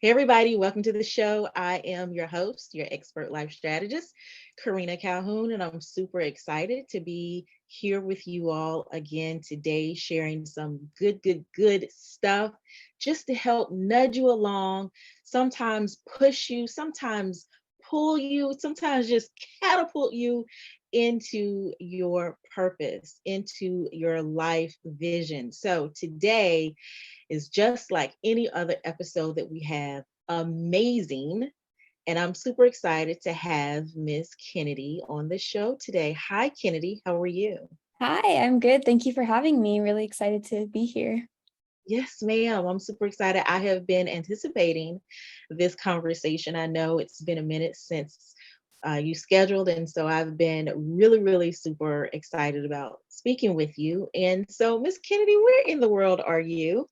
Hey, everybody, welcome to the show. I am your host, your expert life strategist, Karena Calhoun, and I'm super excited to be here with you all again today, sharing some good stuff just to help nudge you along, sometimes push you, sometimes pull you, sometimes just catapult you into your purpose, into your life vision. So today, is just like any other episode that we have. Amazing. And I'm super excited to have Miss Kennedy on the show today. Hi, Kennedy. How are you? Hi, I'm good. Thank you for having me. Really excited to be here. Yes, ma'am. I'm super excited. I have been anticipating this conversation. I know it's been a minute since you scheduled, and so I've been really super excited about speaking with you. And so, Miss Kennedy, where in the world are you?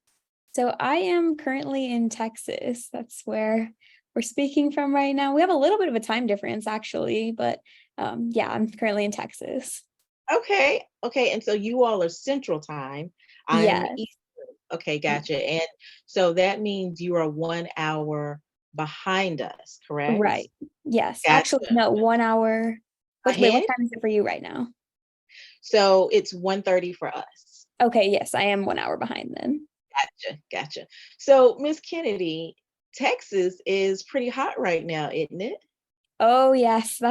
So I am currently in Texas. That's where we're speaking from right now. We have a little bit of a time difference actually, but yeah, I'm currently in Texas. Okay. And so you all are Central Time. I'm Yes, Eastern. Okay, gotcha. And so that means you are 1 hour behind us, correct? right. Yes. Actually, Gotcha. no, 1 hour. What Ahead? time is it for you right now? So it's 1:30 for us. Okay, yes, I am 1 hour behind then. Gotcha. So Miss Kennedy, Texas is pretty hot right now, isn't it? Oh yes,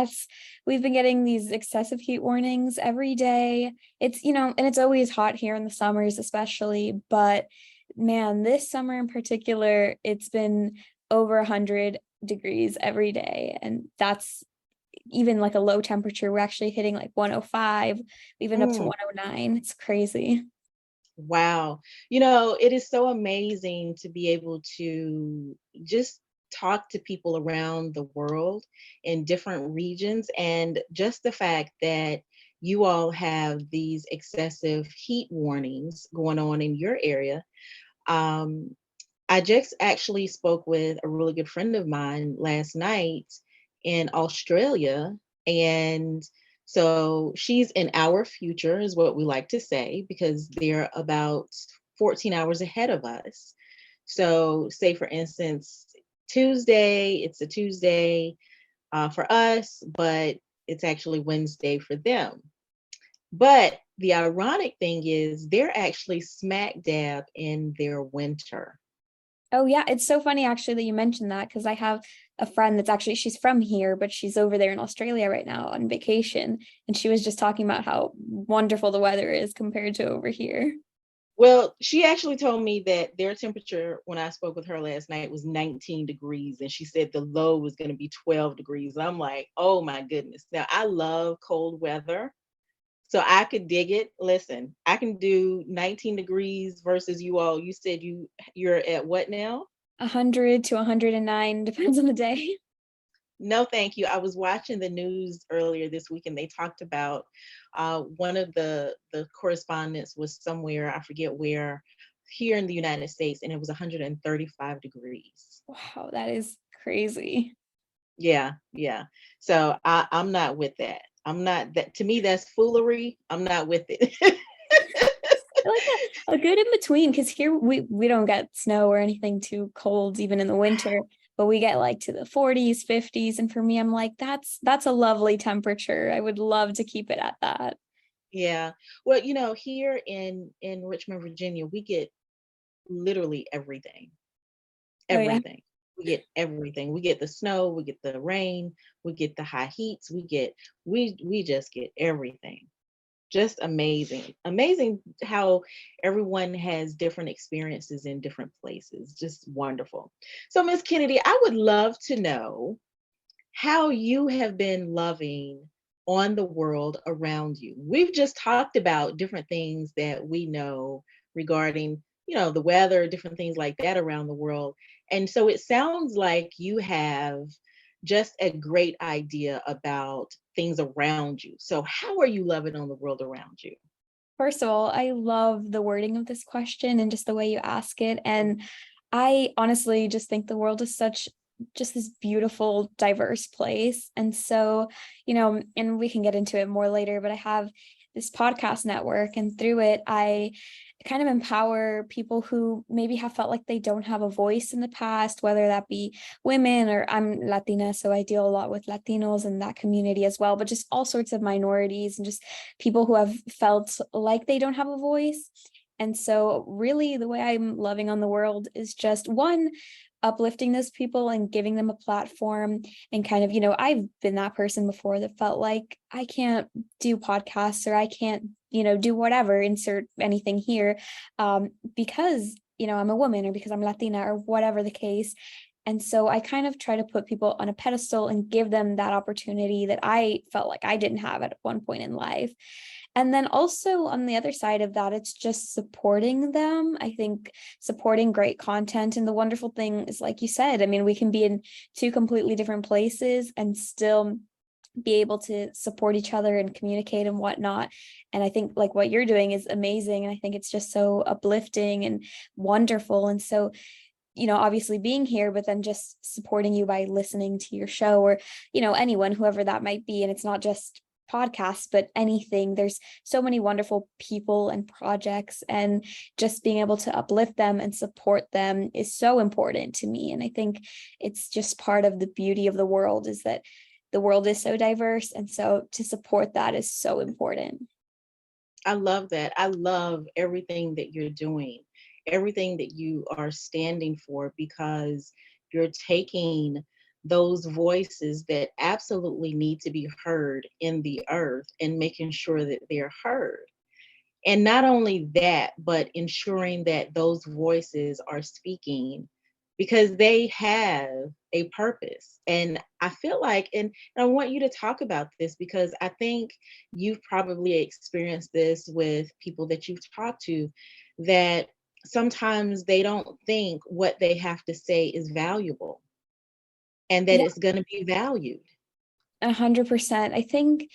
we've been getting these excessive heat warnings every day. And it's always hot here in the summers especially, but man, this summer in particular, it's been over 100 degrees every day, and that's even like a low temperature. We're actually hitting like 105, even up to Mm. 109. It's crazy. Wow. It is so amazing to be able to just talk to people around the world in different regions. And just the fact that you all have these excessive heat warnings going on in your area. Um, I just actually spoke with a really good friend of mine last night in Australia. And so she's in our future, is what we like to say, because they're about 14 hours ahead of us. So, say for instance, it's a Tuesday for us, but it's actually Wednesday for them. But the ironic thing is, they're actually smack dab in their winter. Oh yeah, it's so funny actually that you mentioned that because I have a friend she's from here, but she's over there in Australia right now on vacation. And she was just talking about how wonderful the weather is compared to over here. Well, she actually told me that their temperature when I spoke with her last night was 19 degrees, and she said the low was going to be 12 degrees. I'm like, oh my goodness. Now, I love cold weather, so I could dig it. Listen, I can do 19 degrees versus you all. You said you're at what now? 100 to 109 depends on the day. No, thank you. I was watching the news earlier this week, and they talked about one of the correspondents was somewhere, I forget where, here in the United States, and it was 135 degrees. Wow, that is crazy. Yeah. So I'm not with that. I'm not that. To me, that's foolery. I'm not with it. I like a good in between because here we don't get snow or anything too cold even in the winter, but we get like to the 40s, 50s, and for me I'm like that's a lovely temperature. I would love to keep it at that. Yeah. Well, here in Richmond, Virginia, we get literally everything. Oh yeah. Everything. We get everything. We get the snow, we get the rain, we get the high heats, we just get everything. Just amazing. Amazing how everyone has different experiences in different places. Just wonderful. So Miss Kennedy, I would love to know how you have been loving on the world around you. We've just talked about different things that we know regarding, the weather, different things like that around the world. And so it sounds like you have just a great idea about things around you. So how are you loving on the world around you? First of all, I love the wording of this question and just the way you ask it. And I honestly just think the world is such just this beautiful, diverse place. And so, and we can get into it more later, but I have this podcast network, and through it, I kind of empower people who maybe have felt like they don't have a voice in the past, whether that be women, or I'm Latina, so I deal a lot with Latinos in that community as well, but just all sorts of minorities and just people who have felt like they don't have a voice. And so really the way I'm loving on the world is just one, uplifting those people and giving them a platform, and kind of, I've been that person before that felt like I can't do podcasts, or I can't, do whatever, insert anything here, because, I'm a woman, or because I'm Latina, or whatever the case. And so I kind of try to put people on a pedestal and give them that opportunity that I felt like I didn't have at one point in life. And then also on the other side of that, it's just supporting them. I think supporting great content. And the wonderful thing is, like you said, I mean, we can be in two completely different places and still be able to support each other and communicate and whatnot. And I think like what you're doing is amazing. And I think it's just so uplifting and wonderful. And so, obviously being here, but then just supporting you by listening to your show, or, anyone, whoever that might be. And it's not just podcasts, but anything. There's so many wonderful people and projects, and just being able to uplift them and support them is so important to me. And I think it's just part of the beauty of the world, is that the world is so diverse. And so to support that is so important. I love that. I love everything that you're doing, everything that you are standing for, because you're taking those voices that absolutely need to be heard in the earth and making sure that they're heard. And not only that, but ensuring that those voices are speaking because they have a purpose. And I feel like, and I want you to talk about this because I think you've probably experienced this with people that you've talked to, that sometimes they don't think what they have to say is valuable and that Yeah, it's going to be valued. 100%. I think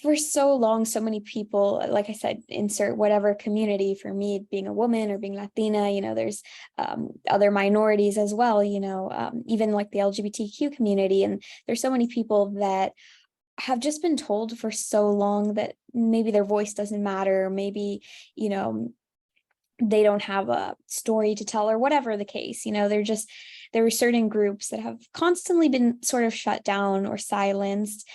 for so long, so many people, like I said, insert whatever community. For me, being a woman or being Latina, there's other minorities as well, even like the LGBTQ community. And there's so many people that have just been told for so long that maybe their voice doesn't matter, maybe, they don't have a story to tell, or whatever the case. There are certain groups that have constantly been sort of shut down or silenced.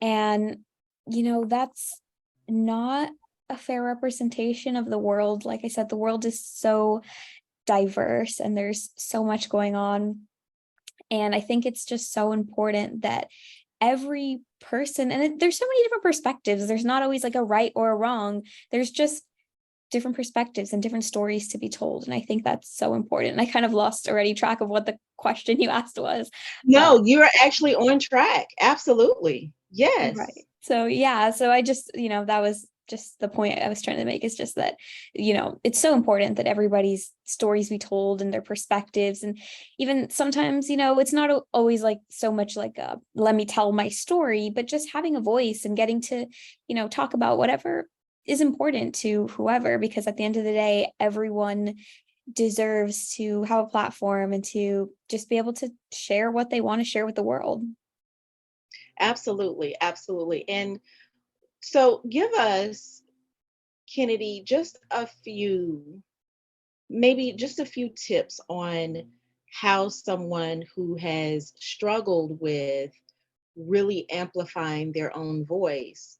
And that's not a fair representation of the world. Like I said, the world is so diverse and there's so much going on. And I think it's just so important that every person, and there's so many different perspectives. There's not always like a right or a wrong. There's just different perspectives and different stories to be told. And I think that's so important. And I kind of lost already track of what the question you asked was. No, you're actually on track. Absolutely. Yes. Right. So yeah, so I just, that was just the point I was trying to make, is just that, it's so important that everybody's stories be told and their perspectives. And even sometimes, it's not always like so much like let me tell my story, but just having a voice and getting to, talk about whatever is important to whoever, because at the end of the day, everyone deserves to have a platform and to just be able to share what they want to share with the world. Absolutely. Absolutely. And so give us, Kennedy, just a few, maybe just a few tips on how someone who has struggled with really amplifying their own voice,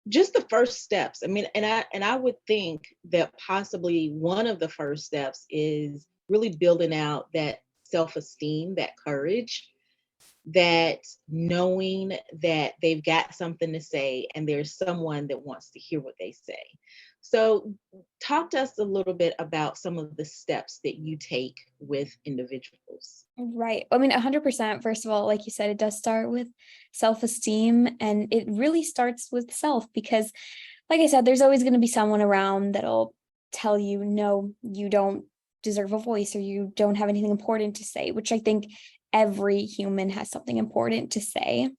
just the first steps. I mean, and I would think that possibly one of the first steps is really building out that self-esteem, that courage, that knowing that they've got something to say and there's someone that wants to hear what they say. So, talk to us a little bit about some of the steps that you take with individuals. Right. I mean, 100%. First of all, like you said, it does start with self-esteem, and it really starts with self, because like I said, there's always going to be someone around that'll tell you, no, you don't deserve a voice, or you don't have anything important to say, which I think every human has something important to say.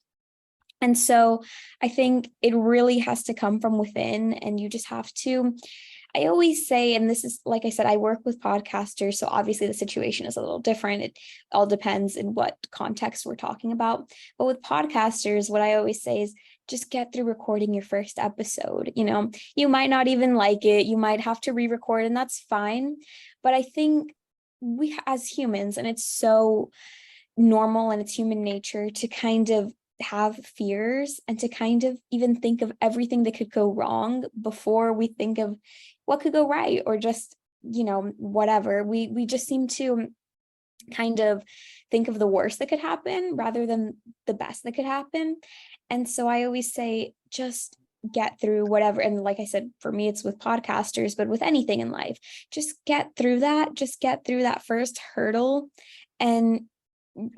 And so I think it really has to come from within, and you just have to, I always say, and this is, like I said, I work with podcasters, so obviously the situation is a little different. It all depends in what context we're talking about. But with podcasters, what I always say is just get through recording your first episode. You might not even like it, you might have to re-record, and that's fine. But I think we as humans, and it's so normal and it's human nature to kind of have fears and to kind of even think of everything that could go wrong before we think of what could go right, or just whatever. We just seem to kind of think of the worst that could happen rather than the best that could happen. And so I always say, just get through whatever. And like I said, for me, it's with podcasters, but with anything in life, just get through that first hurdle, and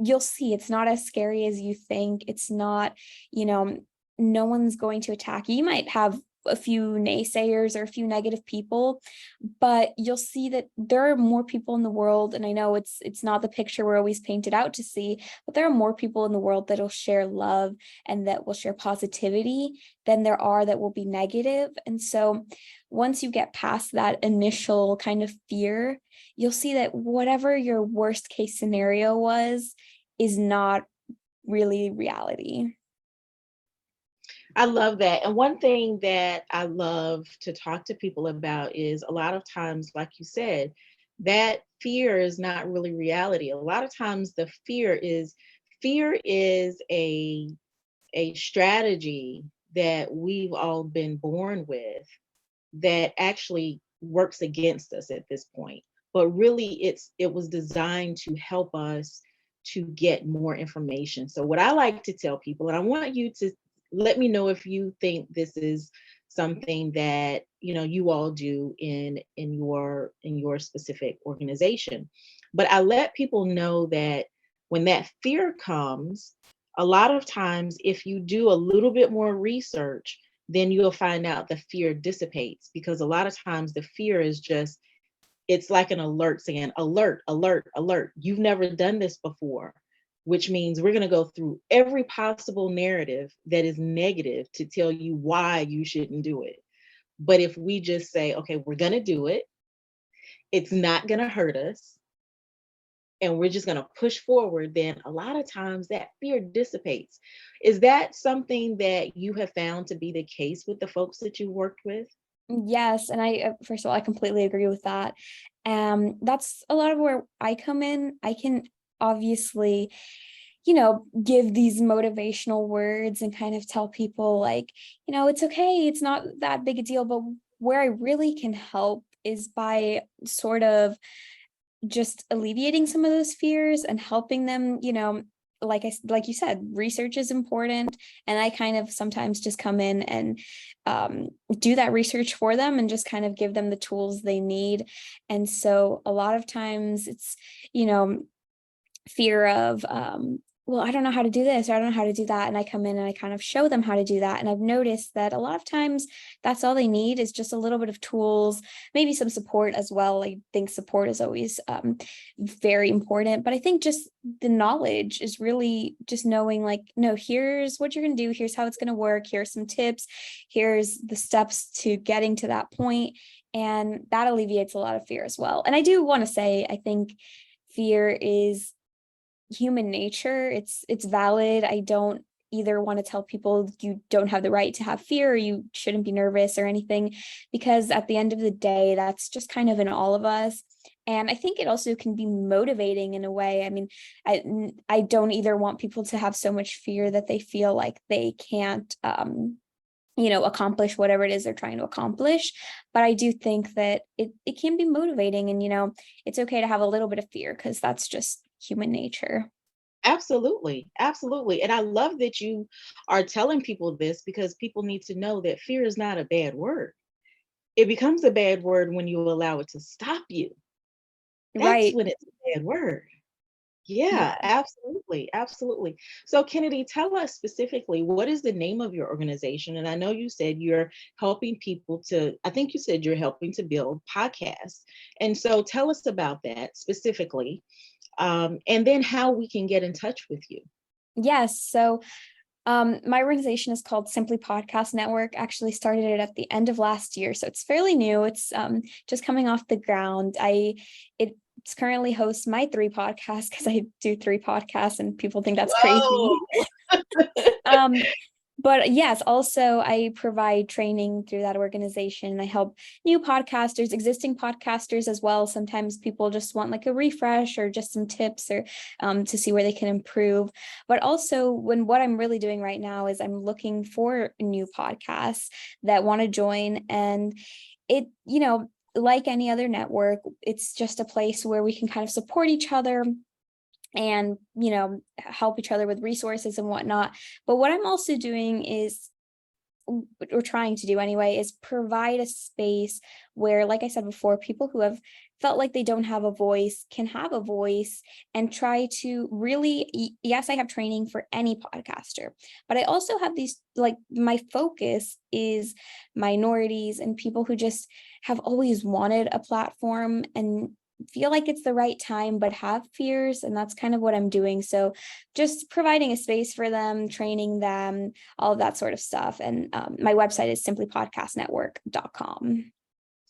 you'll see it's not as scary as you think. It's not, no one's going to attack you. You might have a few naysayers or a few negative people, but you'll see that there are more people in the world. And I know it's not the picture we're always painted out to see, but there are more people in the world that will share love and that will share positivity than there are that will be negative. And so once you get past that initial kind of fear, you'll see that whatever your worst case scenario was is not really reality. I love that. And one thing that I love to talk to people about is, a lot of times, like you said, that fear is not really reality. A lot of times the fear is a strategy that we've all been born with that actually works against us at this point. But really it was designed to help us to get more information. So what I like to tell people, and I want you to let me know if you think this is something that you all do in your specific organization. But I let people know that when that fear comes, a lot of times if you do a little bit more research, then you'll find out the fear dissipates, because a lot of times the fear is just, it's like an alert saying, alert, alert, alert. You've never done this before, which means we're going to go through every possible narrative that is negative to tell you why you shouldn't do it. But if we just say, okay, we're going to do it, it's not going to hurt us, and we're just going to push forward, then a lot of times that fear dissipates. Is that something that you have found to be the case with the folks that you worked with? Yes, and I first of all, I completely agree with that. That's a lot of where I come in. I can obviously, give these motivational words and kind of tell people like, it's okay, it's not that big a deal. But where I really can help is by sort of just alleviating some of those fears and helping them, like you said, research is important. And I kind of sometimes just come in and do that research for them and just kind of give them the tools they need. And so a lot of times it's, fear of, well, I don't know how to do this, or I don't know how to do that. And I come in and I kind of show them how to do that. And I've noticed that a lot of times that's all they need is just a little bit of tools, maybe some support as well. I think support is always very important, but I think just the knowledge is really just knowing like, no, here's what you're going to do. Here's how it's going to work. Here's some tips. Here's the steps to getting to that point. And that alleviates a lot of fear as well. And I do want to say, I think fear is human nature. It's valid. I don't either want to tell people you don't have the right to have fear or you shouldn't be nervous or anything, because at the end of the day, that's just kind of in all of us. And I think it also can be motivating in a way. I mean, I don't either want people to have so much fear that they feel like they can't accomplish whatever it is they're trying to accomplish. But I do think that it can be motivating, and it's okay to have a little bit of fear, because that's just human nature. Absolutely. Absolutely. And I love that you are telling people this, because people need to know that fear is not a bad word. It becomes a bad word when you allow it to stop you. That's Right. when it's a bad word. Yeah, Yeah. absolutely. Absolutely. So, Kennedy, tell us specifically, what is the name of your organization? And I know you said you're helping people I think you said you're helping to build podcasts. And so tell us about that specifically, and then how we can get in touch with you. Yes. So my organization is called Simply Podcast Network. Actually started it at the end of last year. So it's fairly new. It's just coming off the ground. It's currently hosts my 3 podcasts, because I do 3 podcasts and people think that's crazy. Whoa. Um, But yes, also I provide training through that organization. I help new podcasters, existing podcasters as well. Sometimes people just want like a refresh or just some tips or to see where they can improve. But also what I'm really doing right now is I'm looking for new podcasts that want to join. And it, like any other network, it's just a place where we can kind of support each other and help each other with resources and whatnot. But what I'm also doing is, or trying to do anyway, is provide a space where, like I said before, people who have felt like they don't have a voice can have a voice, and try to really, yes, I have training for any podcaster, but I also have these, like, my focus is minorities and people who just have always wanted a platform and feel like it's the right time but have fears, and that's kind of what I'm doing. So just providing a space for them, training them, all of that sort of stuff. And my website is simplypodcastnetwork.com.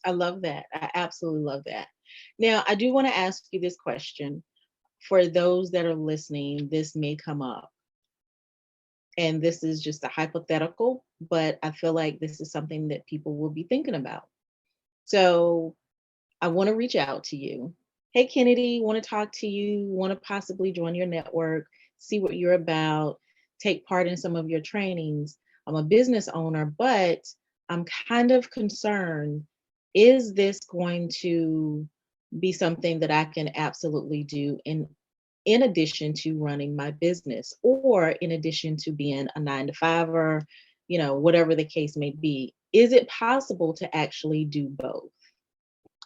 I love that. I absolutely love that. Now, I do want to ask you this question. For those that are listening, this may come up. And this is just a hypothetical, but I feel like this is something that people will be thinking about. So I want to reach out to you. Hey, Kennedy, want to talk to you, want to possibly join your network, see what you're about, take part in some of your trainings. I'm a business owner, but I'm kind of concerned. Is this going to be something that I can absolutely do in addition to running my business, or in addition to being a 9 to 5, or whatever the case may be? Is it possible to actually do both?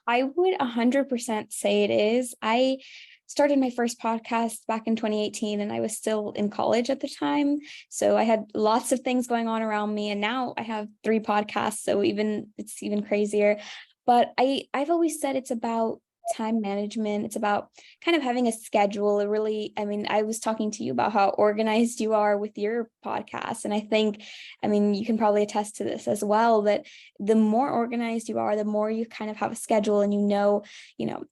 I would 100% say it is. I started my first podcast back in 2018 and I was still in college at the time. So I had lots of things going on around me, and now I have 3 podcasts. So it's even crazier. But I've always said it's about time management. It's about kind of having a schedule. It really, I mean, I was talking to you about how organized you are with your podcast. And I think, I mean, you can probably attest to this as well, that the more organized you are, the more you kind of have a schedule, and I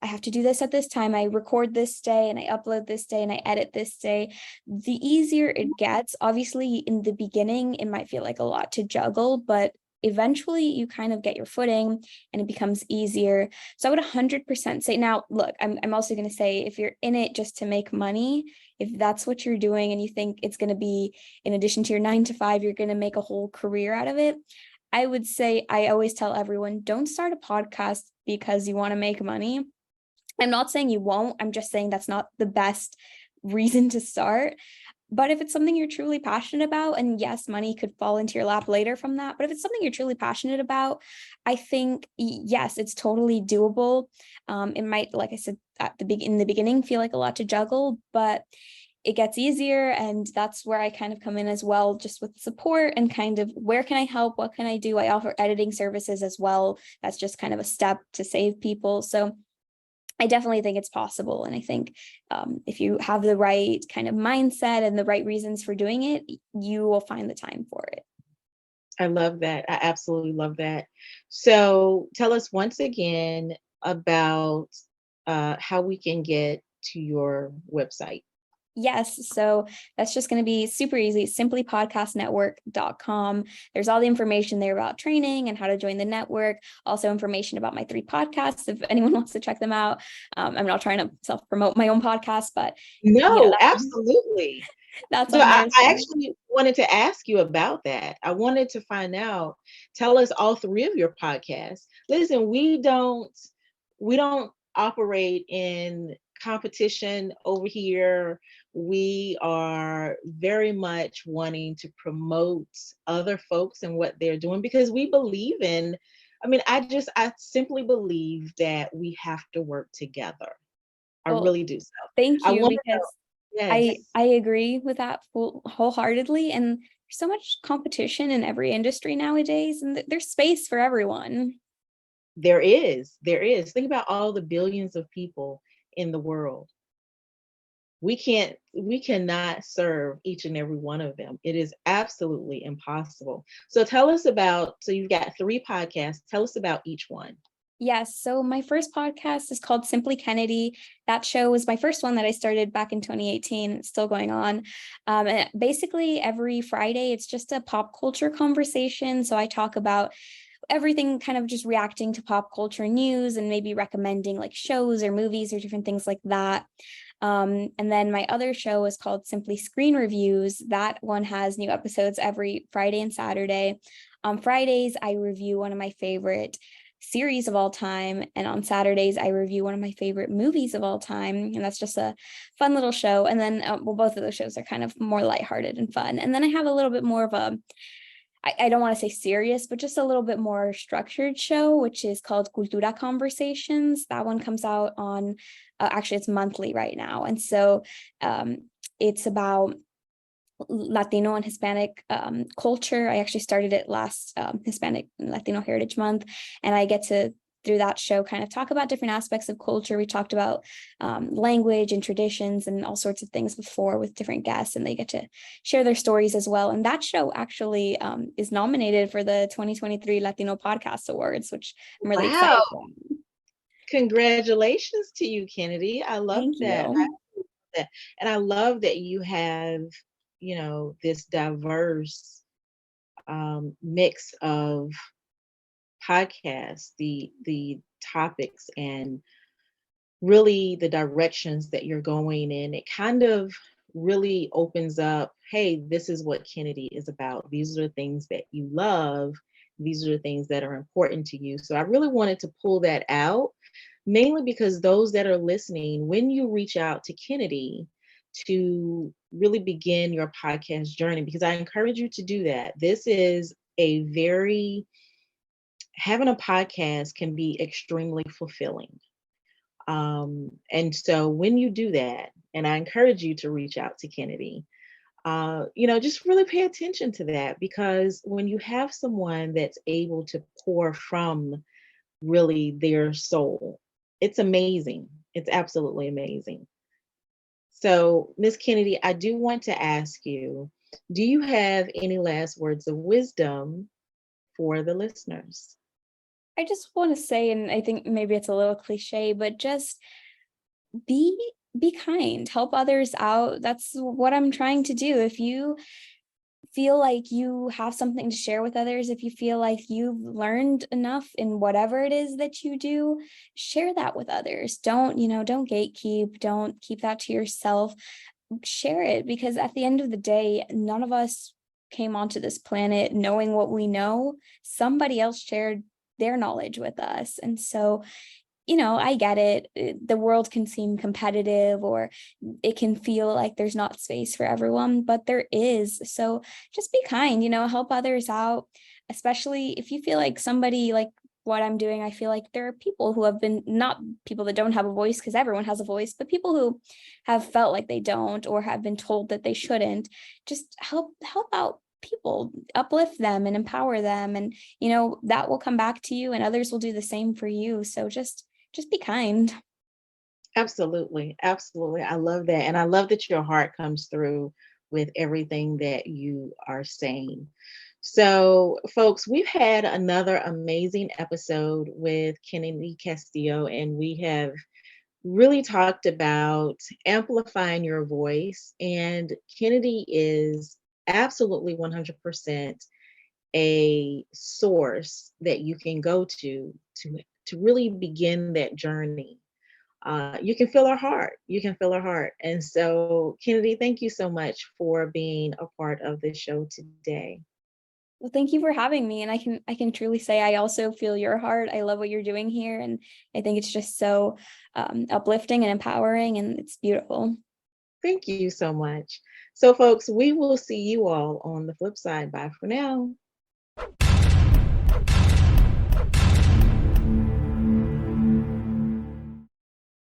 have to do this at this time. I record this day and I upload this day and I edit this day. The easier it gets. Obviously, in the beginning, it might feel like a lot to juggle, but eventually you kind of get your footing and it becomes easier. So I would 100% say, now look, I'm also going to say, if you're in it just to make money, if that's what you're doing and you think it's going to be in addition to your 9 to 5, you're going to make a whole career out of it, I would say, I always tell everyone, don't start a podcast because you want to make money. I'm not saying you won't. I'm just saying that's not the best reason to start. But if it's something you're truly passionate about, and yes, money could fall into your lap later from that, but if it's something you're truly passionate about, I think, yes, it's totally doable. It might, like I said, in the beginning, feel like a lot to juggle, but it gets easier. And that's where I kind of come in as well, just with support and kind of, where can I help? What can I do? I offer editing services as well. That's just kind of a step to save people. So I definitely think it's possible. And I think if you have the right kind of mindset and the right reasons for doing it, you will find the time for it. I love that. I absolutely love that. So tell us once again about how we can get to your website. Yes, so that's just going to be super easy. Simplypodcastnetwork.com. There's all the information there about training and how to join the network. Also information about my 3 podcasts if anyone wants to check them out. I'm not trying to self-promote my own podcast, but No, absolutely. that's So on there. I actually wanted to ask you about that. I wanted to find out, tell us all 3 of your podcasts. Listen, we don't operate in competition over here. We are very much wanting to promote other folks and what they're doing, because we believe in, I simply believe that we have to work together. I Well, really do. So thank I you, want to know, because yes. I agree with that wholeheartedly. And there's so much competition in every industry nowadays, and there's space for everyone. There is. There is. Think about all the billions of people in the world. We cannot serve each and every one of them. It is absolutely impossible. So tell us about, so you've got 3 podcasts. Tell us about each one. Yes. So my first podcast is called Simply Kennedy. That show was my first one that I started back in 2018. It's still going on. And basically, every Friday, it's just a pop culture conversation. So I talk about everything, kind of just reacting to pop culture news and maybe recommending like shows or movies or different things like that. And then my other show is called Simply Screen Reviews. That one has new episodes every Friday and Saturday. On Fridays, I review one of my favorite series of all time. And on Saturdays, I review one of my favorite movies of all time. And that's just a fun little show. And then, well, both of those shows are kind of more lighthearted and fun. And then I have a little bit more of a, I don't want to say serious, but just a little bit more structured show, which is called Cultura Conversations. That one comes out on, actually, it's monthly right now. And so it's about Latino and Hispanic culture. I actually started it last Hispanic Latino Heritage Month, and I get to, through that show, kind of talk about different aspects of culture. We talked about language and traditions and all sorts of things before with different guests, and they get to share their stories as well. And that show actually is nominated for the 2023 Latino Podcast Awards, which I'm really excited Wow. about. Congratulations to you, Kennedy. I love Thank that. you. And I love that you have, this diverse mix of podcasts, the topics, and really the directions that you're going in. It kind of really opens up, hey, this is what Kennedy is about. These are the things that you love. These are the things that are important to you. So I really wanted to pull that out, mainly because those that are listening, when you reach out to Kennedy to really begin your podcast journey, because I encourage you to do that. This is a very, having a podcast can be extremely fulfilling. And so when you do that, and I encourage you to reach out to Kennedy, just really pay attention to that, because when you have someone that's able to pour from really their soul, it's amazing. It's absolutely amazing. So, Miss Kennedy, I do want to ask you, do you have any last words of wisdom for the listeners? I just want to say, and I think maybe it's a little cliche, but just be be kind, help others out. That's what I'm trying to do. If you feel like you have something to share with others, if you feel like you've learned enough in whatever it is that you do, share that with others. Don't gatekeep, don't keep that to yourself. Share it, because at the end of the day, none of us came onto this planet knowing what we know. Somebody else shared their knowledge with us. And so, I get it. The world can seem competitive, or it can feel like there's not space for everyone, but there is. So just be kind, help others out, especially if you feel like somebody, like what I'm doing, I feel like there are people who have been, not people that don't have a voice, because everyone has a voice, but people who have felt like they don't, or have been told that they shouldn't. Just help out people, uplift them and empower them, and that will come back to you, and others will do the same for you. So just be kind. Absolutely. Absolutely. I love that. And I love that your heart comes through with everything that you are saying. So, folks, we've had another amazing episode with Kennedy Castillo, and we have really talked about amplifying your voice. And Kennedy is absolutely 100% a source that you can go to really begin that journey. You can feel her heart. You can feel her heart. And so, Kennedy, thank you so much for being a part of the show today. Well, thank you for having me. And I can truly say I also feel your heart. I love what you're doing here. And I think it's just so uplifting and empowering, and it's beautiful. Thank you so much. So, folks, we will see you all on the flip side. Bye for now.